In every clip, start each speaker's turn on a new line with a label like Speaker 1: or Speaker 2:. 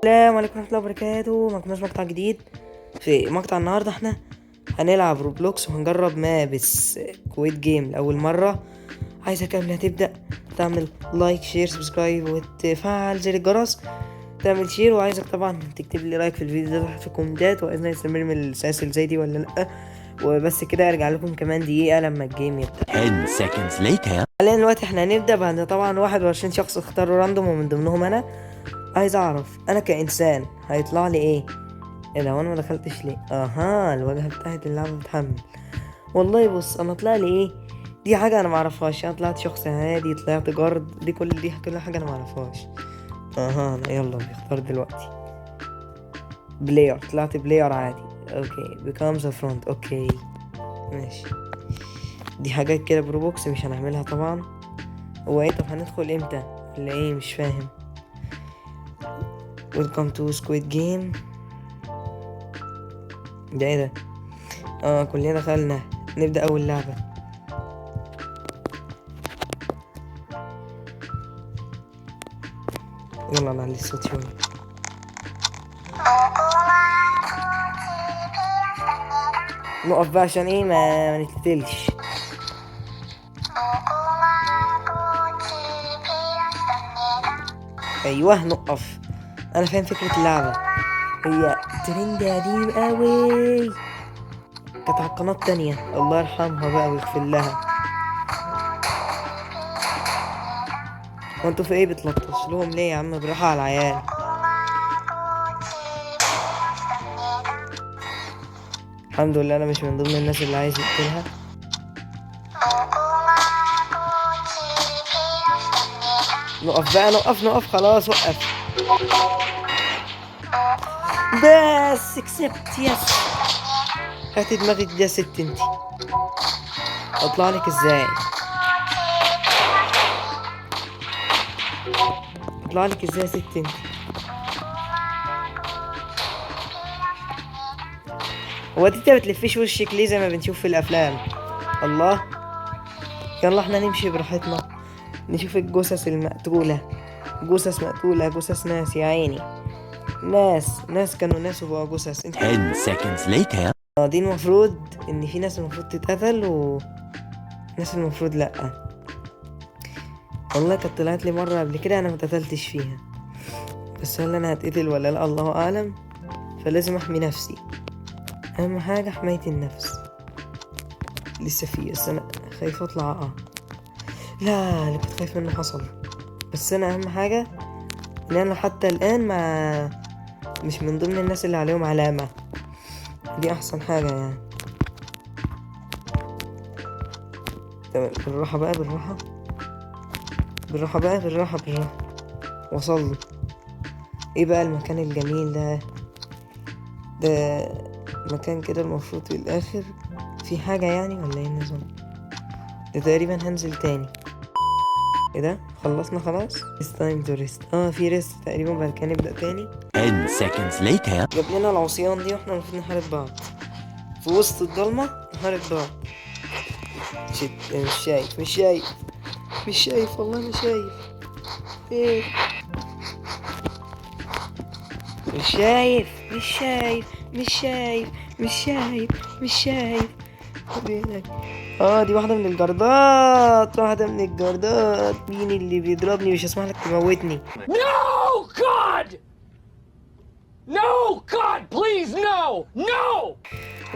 Speaker 1: السلام عليكم ورحمة الله وبركاته. معكم مقطع جديد. في مقطع النهاردة احنا هنلعب روبلوكس وهنجرب مابس كويت جيم لأول مرة. عايزك قبل ما تبدأ تعمل لايك شير سبسكرايب وتفعل زر الجرس، تعمل شير، وعايزك طبعا تكتب لي رايك في الفيديو ده تحت في الكومنتات، وعايزنا نستمر من السلاسل زي دي ولا لأ. وبس كده، ارجع لكم كمان دقيقة لما الجيم يبدأ.
Speaker 2: 10 seconds later.
Speaker 1: حاليا دلوقتي احنا هنبدأ بعد طبعا 21 شخص اختاروا راندوم ومن ضمنهم انا. عايز اعرف انا كإنسان هيطلع لي ايه ده، وانا ما دخلتش ليه؟ الواجهة بتاعت اللعبة بتحمل. والله بص، انا طلع لي ايه؟ دي حاجة انا معرفهاش. انا طلعت شخص عادي، طلعت جارد، دي كل حاجة انا معرفهاش. يلا بيختار دلوقتي بلاير. طلعت بلاير عادي. اوكي becomes a front. اوكي ماشي، دي حاجات كده بروبوكس مش هنعملها طبعا. هو ايه؟ طب هندخل امتى ولا ايه؟ مش فاهم. welcome to squid game. ده ايه ده؟ كلنا دخلنا. نبدأ اول لعبة. يلا نعلي الصوت شوية. نقف بقى عشان ايه ما نتقتلش. ايوه نقف. انا فاهم فكرة اللعبة، هي ترند قديم قوي، كانت على القناة التانية، الله يرحمها بقى ويغفر لها. وانتوا في ايه بتلطش لهم ليه يا عم؟ بالراحة على العيال. الحمد لله انا مش من ضمن الناس اللي عايز يقتلها. نقف بقى، نقف خلاص، وقف بس. كسبت، يس. هاتي دماغك دي يا ست انتي. اطلع لك ازاي؟ اطلع لك ازاي يا ست انتي؟ هو انت بتلفيش وشك ليه زي ما بنشوف في الافلام؟ الله. يلا احنا نمشي براحتنا، نشوف الجثث المقتولة. جثث مقتولة، جثث ناس يا عيني. ناس كانوا ناس وبقوا جثث.
Speaker 2: 10 seconds later.
Speaker 1: دي المفروض ان في ناس المفروض تتقتل وناس المفروض لأ. والله كانت طلعت لي مرة قبل كده انا متقتلتش فيها، بس هل انا هتقتل ولا لا الله اعلم. فلازم احمي نفسي، اهم حاجة حماية النفس. لسه في، بس انا خايف اطلع. لا، اللي كنت خايف منه حصل. بس انا اهم حاجة ان انا حتى الان مش من ضمن الناس اللي عليهم علامة. دي احسن حاجة يعني. تمام، بالراحة بقى، بالراحة بالراحة. وصل. ايه بقى المكان الجميل ده مكان كده المفروض في الاخر في حاجة يعني، ولا ايه النظام ده؟ تقريبا هنزل تاني. ايه ده؟ خلصنا خلاص. It's time to rest. في ريست تقريبا، بعد كده نبدأ تاني.
Speaker 2: 10 seconds later.
Speaker 1: جاب لنا العصيان دي واحنا المفروض نحارب بعض في وسط الضلمة. نحارب بعض. شت، مش شايف والله، مش شايف. ايه؟ مش شايف. دي واحدة من الجردات، مين اللي بيضربني؟ مش هسمح لك تموتني.
Speaker 3: No, God! No, God, please, no!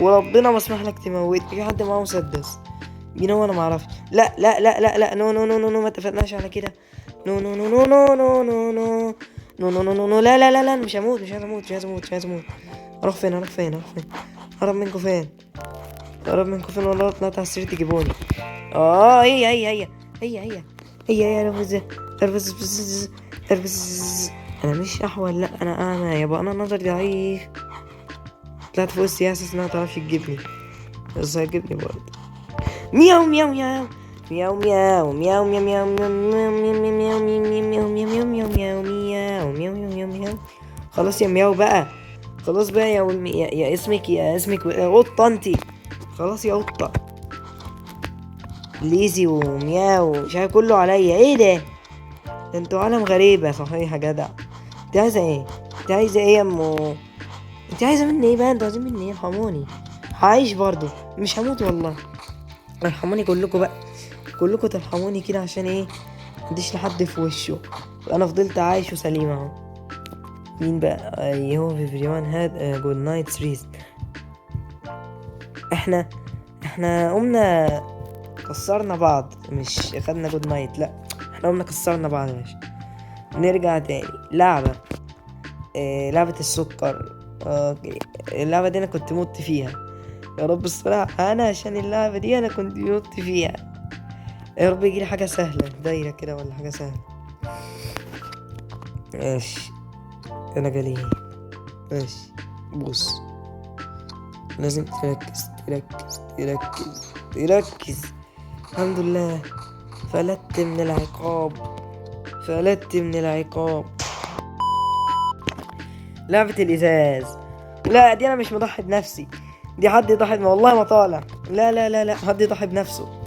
Speaker 1: وربنا ما اسمح لك تموتني. في حد معاه مسدس؟ مين هو؟ انا ما اعرفش. لا، نو، ما اتفقناش على كده. نو، لا، أنا مش هموت. اروح فين؟ هرب منكم فين؟ والله طلعت على السرير تجيبوني. هي اربز. انا مش احول، لا انا اعمى يابا، انا نظري ضعيف. طلعت فوق السياسة انها متعرفش تجيبني، بس هتجيبني برضه. مياو مياو مياو مياو مياو مياو مياو مياو مياو. خلاص يا مياو بقى، خلاص بقى يا اسمك قطة انتي. خلاص يا قطة. ليزي ومياو مش عارف كله عليا. ايه ده انتوا عالم غريبة صحيح يا جدع. انت عايزة ايه؟ انت عايزة ايه يا امو؟ انت عايزة مني ايه بقى؟ انتوا عايزين مني ايه؟ ارحموني. هعيش برضو، مش هموت والله. ارحموني كلكم بقى، كلكم ترحموني كده عشان ايه؟ مديش لحد في وشه، انا فضلت عايش وسليم اهو. مين بقى؟ ايوه everyone had a good night's rest. احنا قمنا كسرنا بعض، مش خدنا جود نايت، لا احنا قمنا كسرنا بعض يا باشا. نرجع تاني لعبة، لعبة السكر. اوكي، اللعبة دي انا كنت مت فيها. يا رب الصراحة انا عشان اللعبة دي انا كنت مت فيها. يا رب يجيلي حاجة سهلة، دايرة كده ولا حاجة سهلة. ماشي، انا جالي ايه؟ ماشي، بص، لازم تركز تركز تركز تركز. الحمد لله، فلت من العقاب، فلت من العقاب. لعبة الإزاز. لا دي أنا مش مضحي بنفسي، دي حد يضحي والله ما طالع. لا لا لا لا، حد يضحي بنفسه،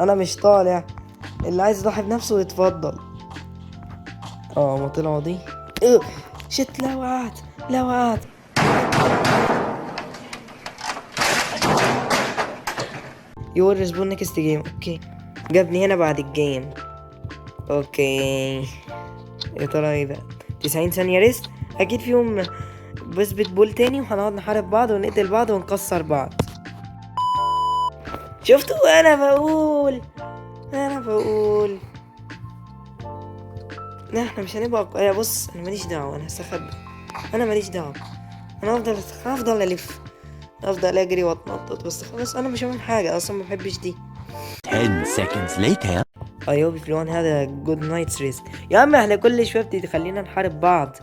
Speaker 1: أنا مش طالع. اللي عايز يضحي بنفسه يتفضل. ما طلعوا دي. شت، لا وقعت، لا وقعت. يور ريسبون نيكست جيم. اوكي، جابني هنا بعد الجيم. اوكي، يا ترى ايه بقى؟ 90 ثانية ريست، اكيد فيهم بثبت بول تاني وهنقعد نحارب بعض ونقتل بعض ونكسر بعض. شفتوا؟ انا بقول لا احنا مش هنبقى يا بص، انا ماليش دعوة، انا هستخبى، انا ماليش دعوة. انا هفضل الف، افضل اجري واتنطط بس خلاص، انا مش هعمل حاجة اصلا، ما بحبش دي.
Speaker 2: 10 seconds later.
Speaker 1: I hope everyone had a good night's rest. يا عم احنا كل شوية بتخلينا نحارب بعض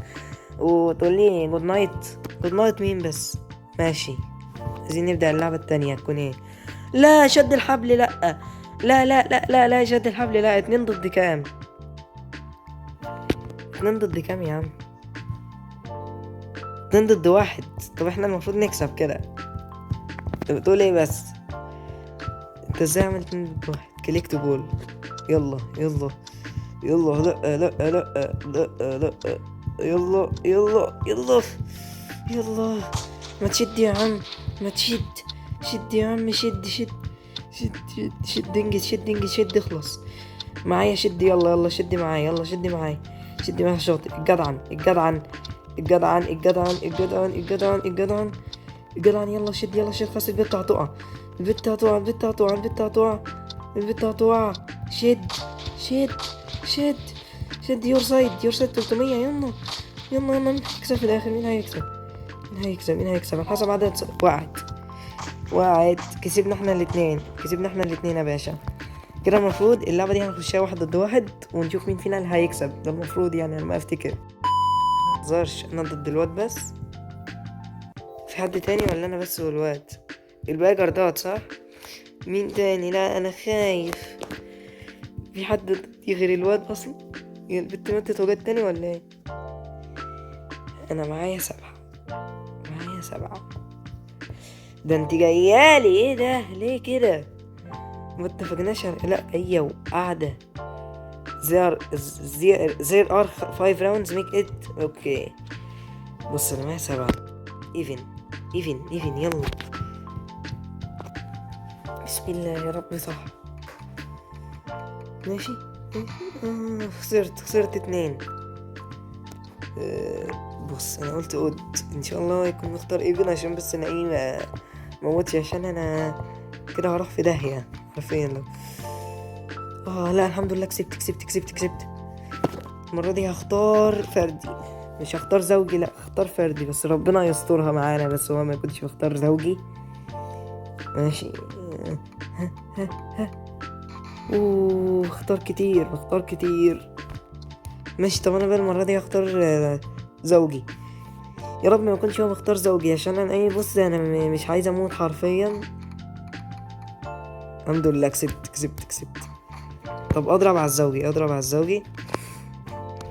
Speaker 1: وتقول لي جود نايت. جود نايت مين بس؟ ماشي، عايزين نبدأ اللعبة التانية. تكون ايه؟ لا شد الحبل، لا لا لا لا لا لا، شد الحبل لا. 2 ضد كام؟ 2 ضد كام يا عم؟ 2 ضد 1. طب احنا المفروض نكسب كده. انت بتقول ايه بس؟ انت ازاي عملت 2 ضد 1؟ كليكت بول. يلا يلا يلا، لا لا لا لا لا، يلا يلا يلا يلا. ما تشد يا عم، ما تشد. شد يا عم، شد شد شد شد شد، انجز شد انجز شد، اخلص معايا شد. يلا يلا شد معايا، يلا شد معايا، شد معايا شاطئ. الجدعن الجدعن الجدعن الجدعن الجدعن الجدعن الجدعن الجدعن. يلا شد يلا شد، خلاص البت هتقع، البت هتقع، البت هتقع، البت هتقع، البت هتقع. شد شد شد شد. يور سايد يور سايد 300. يلا يلا يلا، مين هيكسب في الاخر؟ مين هيكسب؟ مين هيكسب؟ مين هيكسب؟ على حسب عدد وقعت. كسبنا احنا الاتنين، كسبنا احنا الاتنين يا باشا. كده المفروض اللعبة دي هنخشها 1 ضد 1 ونشوف مين فينا اللي هيكسب. ده المفروض يعني، انا ما افتكر. متهزرش، انا ضد الواد بس؟ في حد تاني ولا انا بس والواد؟ الباقي جردات صح؟ مين تاني؟ لا انا خايف. في حد ضدي غير الواد اصلا؟ يا البت ماتت وجت تاني ولا ايه؟ انا معايا 7، معايا 7. ده انت جايالي ايه ده؟ ليه كده؟ ما اتفقناش لا هي وقاعدة. there are 5 rounds make it. اوكي بص، انا معايا 7. even يلا. بسم الله يا رب صح. ماشي. خسرت 2. بص انا قلت ان شاء الله يكون مختار ايفن عشان بس انا ايه ما موتش، عشان انا كده هروح في داهية حرفيا لو. لا الحمد لله كسبت. المرة دي هختار فردي، مش هختار زوجي، لا هختار فردي، بس ربنا يسترها معانا، بس هو ما يكونش بختار زوجي. ماشي. اختار كتير. ماشي، طب انا بقى المرة دي هختار زوجي. يا رب ما يكونش هو مختار زوجي، عشان انا ايه بص انا مش عايز اموت حرفيا. الحمد لله كسبت. طب اضرب على الزوجي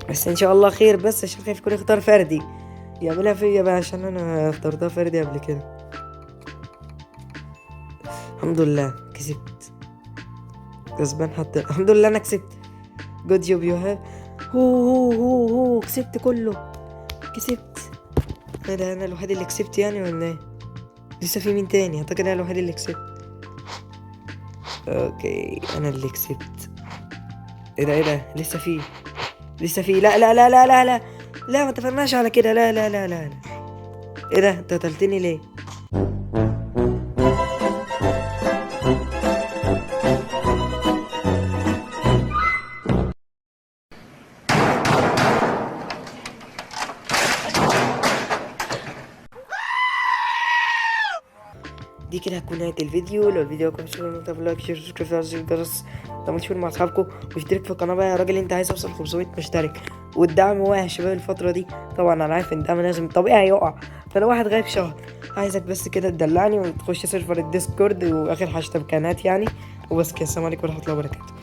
Speaker 1: بس ان شاء الله خير، بس عشان خايف يكون اختار فردي يعملها فيا بقى، عشان انا اخترتها فردي قبل كده. الحمد لله كسبت، كسبان حتى. الحمد لله انا كسبت. جود جوب يو هاف. هو كسبت كله، كسبت. ايه ده، انا الوحيد اللي كسبت يعني ولا ايه؟ لسه في مين تاني؟ اعتقد انا الوحيد اللي كسبت. اوكي انا اللي كسبت. ايه ده ايه ده، لسه في لا لا لا لا لا لا لا، ما اتفقناش على كده، لا لا لا لا لا. ايه ده، انت قتلتني ليه؟ دي كده هتكون نهاية الفيديو. لو الفيديو عجبكم شكرا، تعملوا لايك شير سبسكرايب وفعلوا زر الجرس، تعملوا شير مع اصحابكم واشترك في القناة بقى يا راجل. انت عايز اوصل 500 مشترك، والدعم واقع يا شباب الفترة دي. طبعا انا عارف ان الدعم لازم طبيعي يقع، فانا واحد غايب شهر، عايزك بس كده تدلعني وتخش سيرفر الديسكورد واخر حاجة كانت يعني. وبس كده، السلام عليكم ورحمة الله وبركاته.